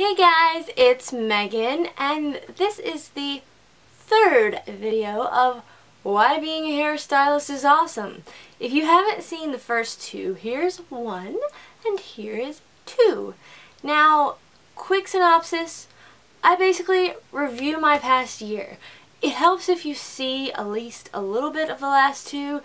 Hey guys, it's Megan, and this is the third video of why being a hairstylist is awesome. If you haven't seen the first two, here's one and here is two. Now, quick synopsis, I basically review my past year. It helps if you see at least a little bit of the last two.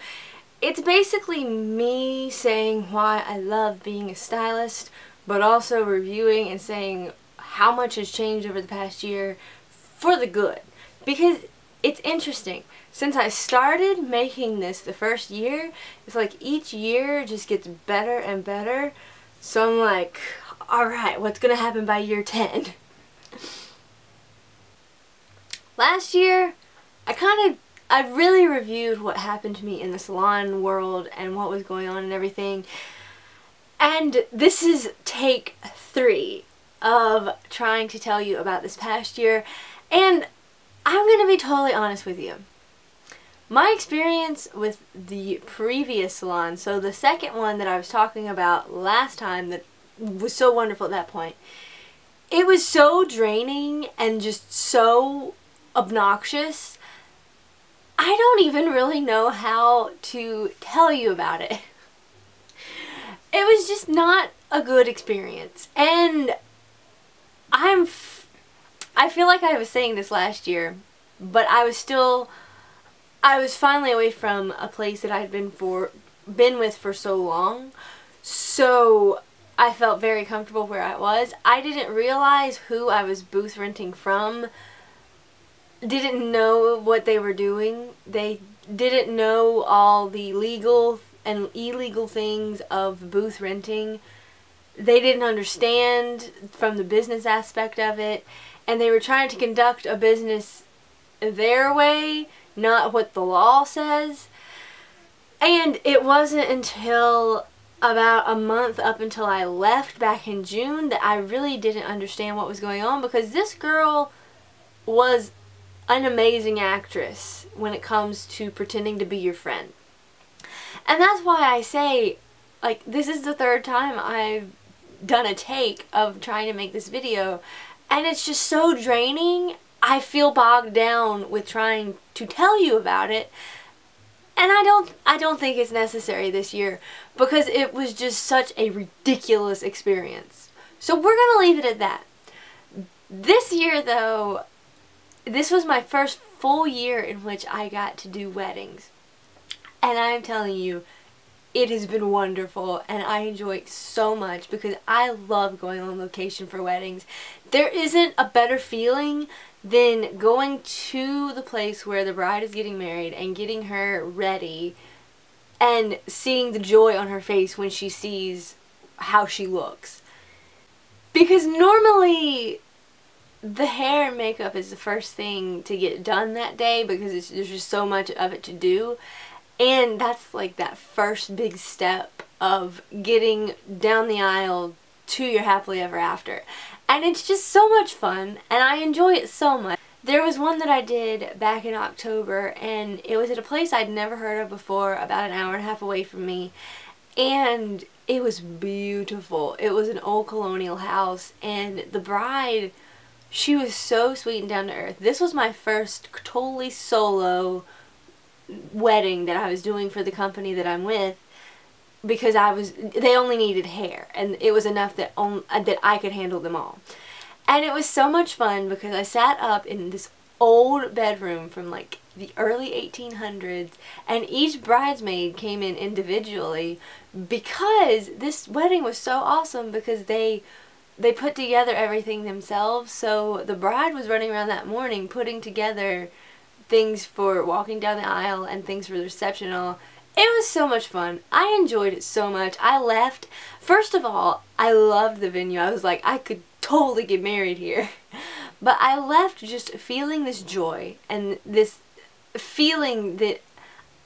It's basically me saying why I love being a stylist, but also reviewing and saying how much has changed over the past year for the good. Because it's interesting. Since I started making this the first year, it's like each year just gets better and better. So I'm like, alright, what's going to happen by year 10? Last year, I really reviewed what happened to me in the salon world and what was going on and everything. And this is take 3 of trying to tell you about this past year. And I'm going to be totally honest with you. My experience with the previous salon, so the second one that I was talking about last time that was so wonderful at that point, it was so draining and just so obnoxious. I don't even really know how to tell you about it. It was just not a good experience. And I feel like I was saying this last year, but I was finally away from a place that I'd been with for so long. So I felt very comfortable where I was. I didn't realize who I was booth renting from. Didn't know what they were doing. They didn't know all the legal and illegal things of booth renting. They didn't understand from the business aspect of it, and they were trying to conduct a business their way, not what the law says. And it wasn't until about a month up until I left back in June that I really didn't understand what was going on, because this girl was an amazing actress when it comes to pretending to be your friend. And that's why I say, like, this is the third time I've done a take of trying to make this video, and it's just so draining. I feel bogged down with trying to tell you about it, and I don't think it's necessary this year, because it was just such a ridiculous experience. So we're gonna leave it at that. This year though, this was my first full year in which I got to do weddings. And I'm telling you, it has been wonderful, and I enjoy it so much because I love going on location for weddings. There isn't a better feeling than going to the place where the bride is getting married and getting her ready and seeing the joy on her face when she sees how she looks. Because normally the hair and makeup is the first thing to get done that day because there's just so much of it to do. And that's like that first big step of getting down the aisle to your happily ever after. And it's just so much fun, and I enjoy it so much. There was one that I did back in October, and it was at a place I'd never heard of before, about an hour and a half away from me. And it was beautiful. It was an old colonial house, and the bride, she was so sweet and down to earth. This was my first totally solo wedding that I was doing for the company that I'm with, because they only needed hair, and it was enough that I could handle them all. And it was so much fun because I sat up in this old bedroom from like the early 1800s, and each bridesmaid came in individually, because this wedding was so awesome because they put together everything themselves. So the bride was running around that morning putting together things for walking down the aisle and things for the reception and all. It was so much fun. I enjoyed it so much. I left, first of all, I loved the venue. I was like, I could totally get married here. But I left just feeling this joy and this feeling that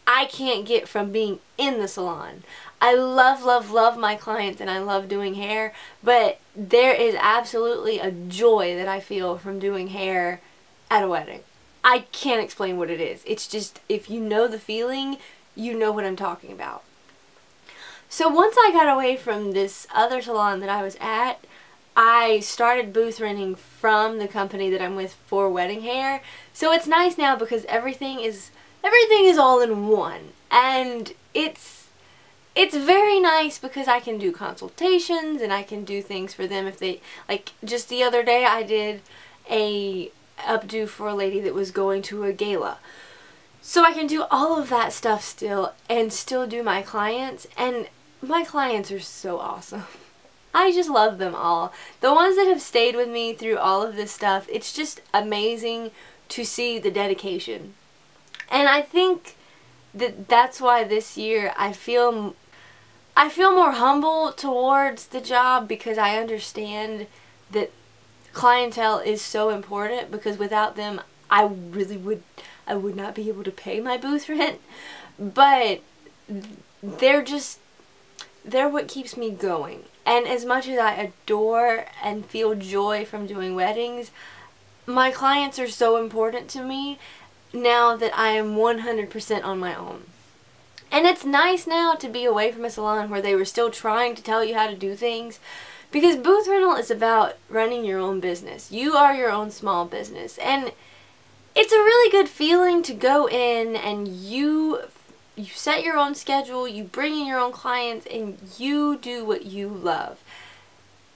I can't get from being in the salon. I love, love, love my clients, and I love doing hair, but there is absolutely a joy that I feel from doing hair at a wedding. I can't explain what it is. It's just, if you know the feeling, you know what I'm talking about. So once I got away from this other salon that I was at, I started booth renting from the company that I'm with for wedding hair. So it's nice now because everything is all in one. And it's very nice because I can do consultations and I can do things for them if they, like just the other day I did a updo for a lady that was going to a gala. So I can do all of that stuff still and still do my clients, and my clients are so awesome. I just love them all. The ones that have stayed with me through all of this stuff, it's just amazing to see the dedication. And I think that that's why this year I feel more humble towards the job, because I understand that clientele is so important, because without them I would not be able to pay my booth rent. But they're what keeps me going. And as much as I adore and feel joy from doing weddings, my clients are so important to me now that I am 100% on my own. And it's nice now to be away from a salon where they were still trying to tell you how to do things, because booth rental is about running your own business. You are your own small business, and it's a really good feeling to go in and you set your own schedule, you bring in your own clients, and you do what you love.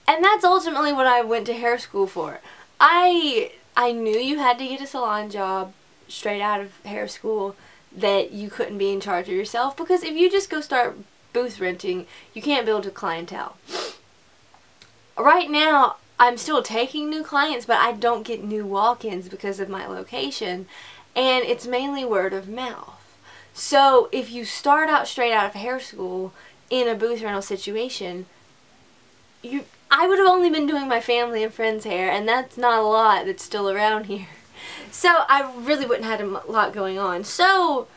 And that's ultimately what I went to hair school for. I knew you had to get a salon job straight out of hair school, that you couldn't be in charge of yourself, because if you just go start booth renting, you can't build a clientele. Right now, I'm still taking new clients, but I don't get new walk-ins because of my location, and it's mainly word of mouth. So if you start out straight out of hair school in a booth rental situation, I would have only been doing my family and friends' hair, and that's not a lot that's still around here. So I really wouldn't have had a lot going on. So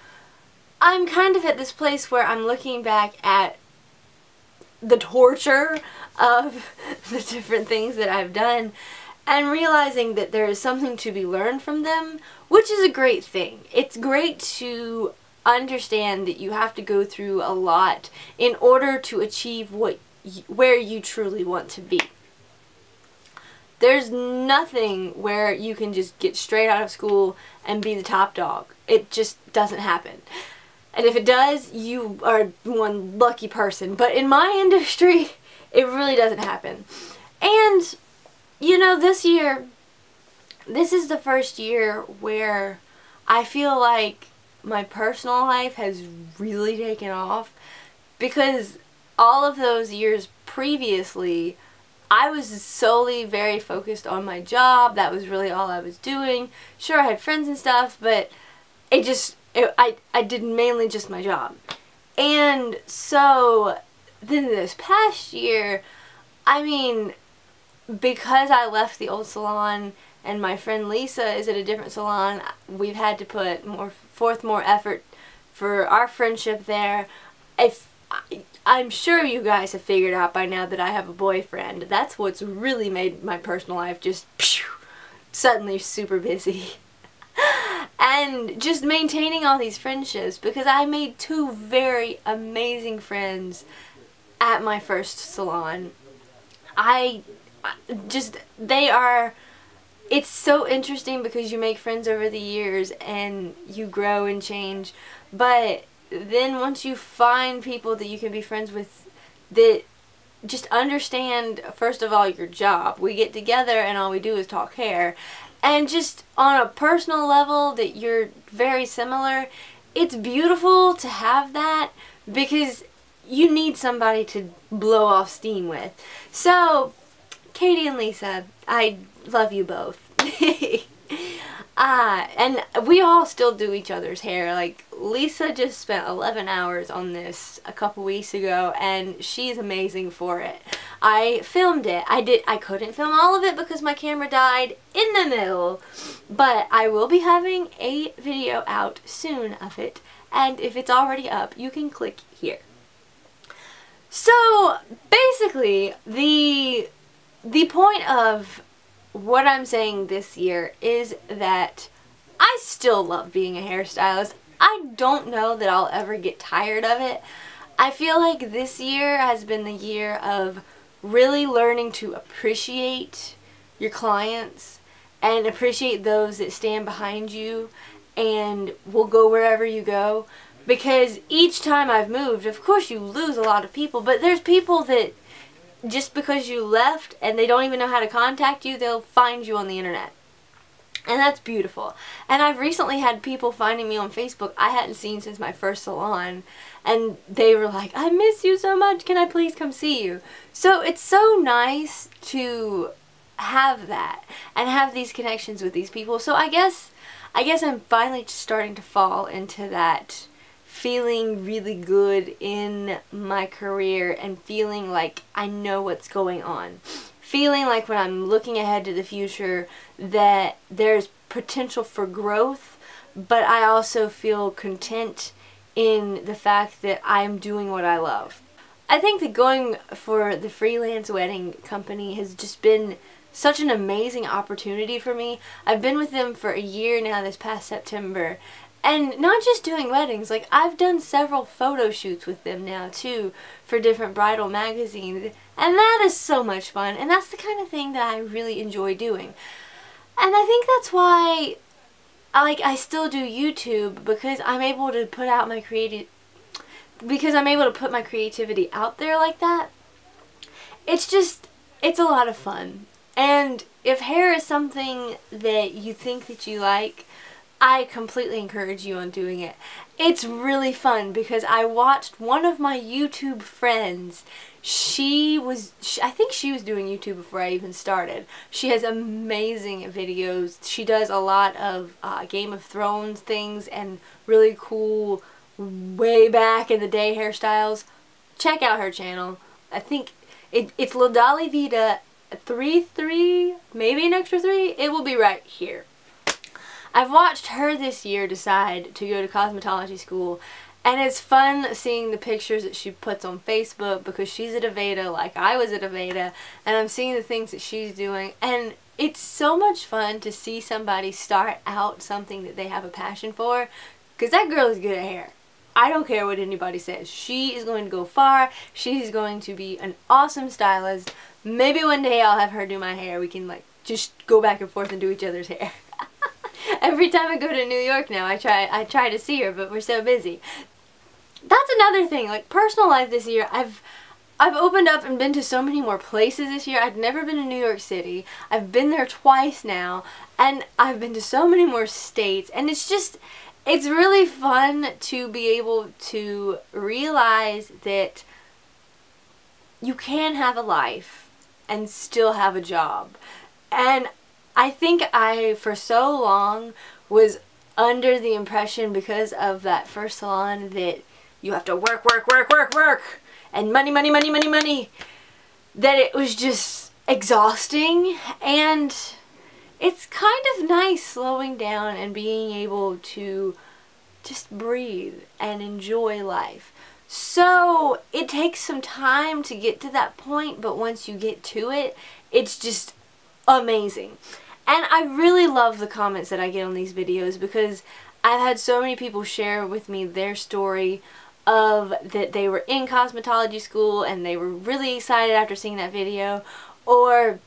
I'm kind of at this place where I'm looking back at the torture of the different things that I've done and realizing that there is something to be learned from them, which is a great thing. It's great to understand that you have to go through a lot in order to achieve where you truly want to be. There's nothing where you can just get straight out of school and be the top dog. It just doesn't happen. And if it does, you are one lucky person. But in my industry, it really doesn't happen. And, you know, this year, this is the first year where I feel like my personal life has really taken off, because all of those years previously, I was solely very focused on my job. That was really all I was doing. Sure, I had friends and stuff, but I did mainly just my job. And so then this past year, I mean, because I left the old salon and my friend Lisa is at a different salon, we've had to put forth more effort for our friendship there. I'm sure you guys have figured out by now that I have a boyfriend. That's what's really made my personal life just suddenly super busy. And just maintaining all these friendships, because I made 2 very amazing friends at my first salon. It's so interesting because you make friends over the years and you grow and change, but then once you find people that you can be friends with that just understand, first of all, your job. We get together and all we do is talk hair. And just on a personal level that you're very similar, it's beautiful to have that, because you need somebody to blow off steam with. So, Katie and Lisa, I love you both. And we all still do each other's hair. Like, Lisa just spent 11 hours on this a couple weeks ago, and she's amazing for it. I filmed it. I couldn't film all of it because my camera died in the middle, but I will be having a video out soon of it, and if it's already up, you can click here. So, basically, the point of what I'm saying this year is that I still love being a hairstylist. I don't know that I'll ever get tired of it. I feel like this year has been the year of really learning to appreciate your clients and appreciate those that stand behind you and will go wherever you go. Because each time I've moved, of course you lose a lot of people, but there's people that just because you left and they don't even know how to contact you, they'll find you on the internet. And that's beautiful. And I've recently had people finding me on Facebook I hadn't seen since my first salon, and they were like, I miss you so much, can I please come see you? So it's so nice to have that and have these connections with these people. So I guess I'm finally starting to fall into that feeling really good in my career and feeling like I know what's going on. Feeling like when I'm looking ahead to the future that there's potential for growth, but I also feel content in the fact that I'm doing what I love. I think that going for the freelance wedding company has just been such an amazing opportunity for me. I've been with them for a year now this past September. And not just doing weddings, like I've done several photo shoots with them now too for different bridal magazines, and that is so much fun, and that's the kind of thing that I really enjoy doing. And I think that's why I still do YouTube, because I'm able to put out my creativity out there like that. It's a lot of fun. And if hair is something that you think that you like, I completely encourage you on doing it. It's really fun because I watched one of my YouTube friends. I think she was doing YouTube before I even started. She has amazing videos. She does a lot of Game of Thrones things and really cool, way back in the day hairstyles. Check out her channel. I think it's Dollyvita 3, maybe an extra 3. It will be right here. I've watched her this year decide to go to cosmetology school, and it's fun seeing the pictures that she puts on Facebook because she's at Aveda like I was at Aveda, and I'm seeing the things that she's doing, and it's so much fun to see somebody start out something that they have a passion for, because that girl is good at hair. I don't care what anybody says. She is going to go far. She's going to be an awesome stylist. Maybe one day I'll have her do my hair. We can just go back and forth and do each other's hair. Every time I go to New York now, I try to see her, but we're so busy. That's another thing, like personal life this year. I've opened up and been to so many more places this year. I'd never been to New York City. I've been there twice now, and I've been to so many more states, and it's really fun to be able to realize that you can have a life and still have a job. And I think I, for so long, was under the impression, because of that first salon, that you have to work, and money, that it was just exhausting. And it's kind of nice slowing down and being able to just breathe and enjoy life. So it takes some time to get to that point, but once you get to it, it's just amazing. And I really love the comments that I get on these videos, because I've had so many people share with me their story of that they were in cosmetology school and they were really excited after seeing that video, or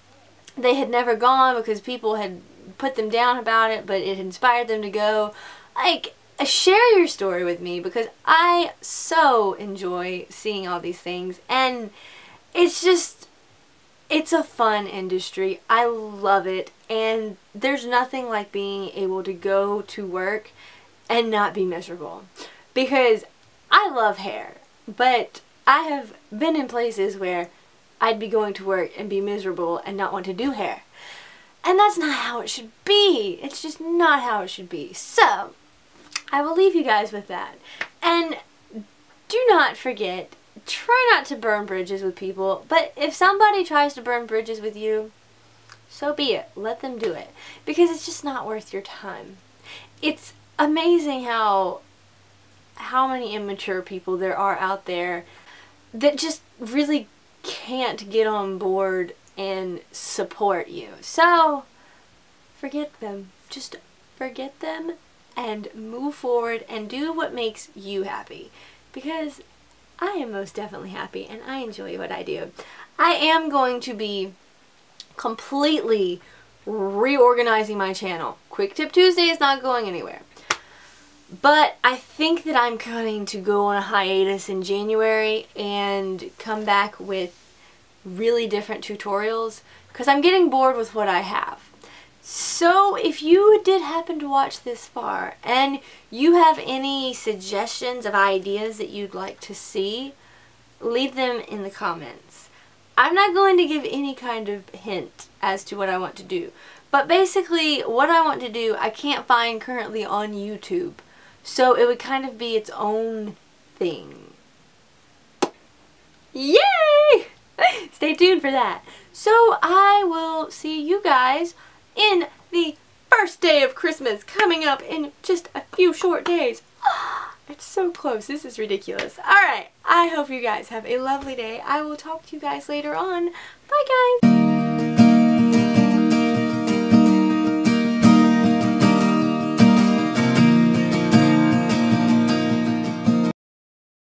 they had never gone because people had put them down about it, but it inspired them to go. Share your story with me, because I so enjoy seeing all these things, and it's a fun industry. I love it, and there's nothing like being able to go to work and not be miserable, because I love hair, but I have been in places where I'd be going to work and be miserable and not want to do hair, and that's not how it should be. It's just not how it should be. So I will leave you guys with that, and do not forget, try not to burn bridges with people, but if somebody tries to burn bridges with you, so be it. Let them do it, because it's just not worth your time. It's amazing how many immature people there are out there that just really can't get on board and support you. So forget them. Just forget them and move forward and do what makes you happy, because I am most definitely happy and I enjoy what I do. I am going to be completely reorganizing my channel. Quick Tip Tuesday is not going anywhere. But I think that I'm going to go on a hiatus in January and come back with really different tutorials because I'm getting bored with what I have. So if you did happen to watch this far and you have any suggestions of ideas that you'd like to see, leave them in the comments. I'm not going to give any kind of hint as to what I want to do. But basically what I want to do I can't find currently on YouTube. So it would kind of be its own thing. Yay! Stay tuned for that. So I will see you guys in the first day of Christmas coming up in just a few short days. It's so close. This is ridiculous. Alright, I hope you guys have a lovely day. I will talk to you guys later on. Bye guys!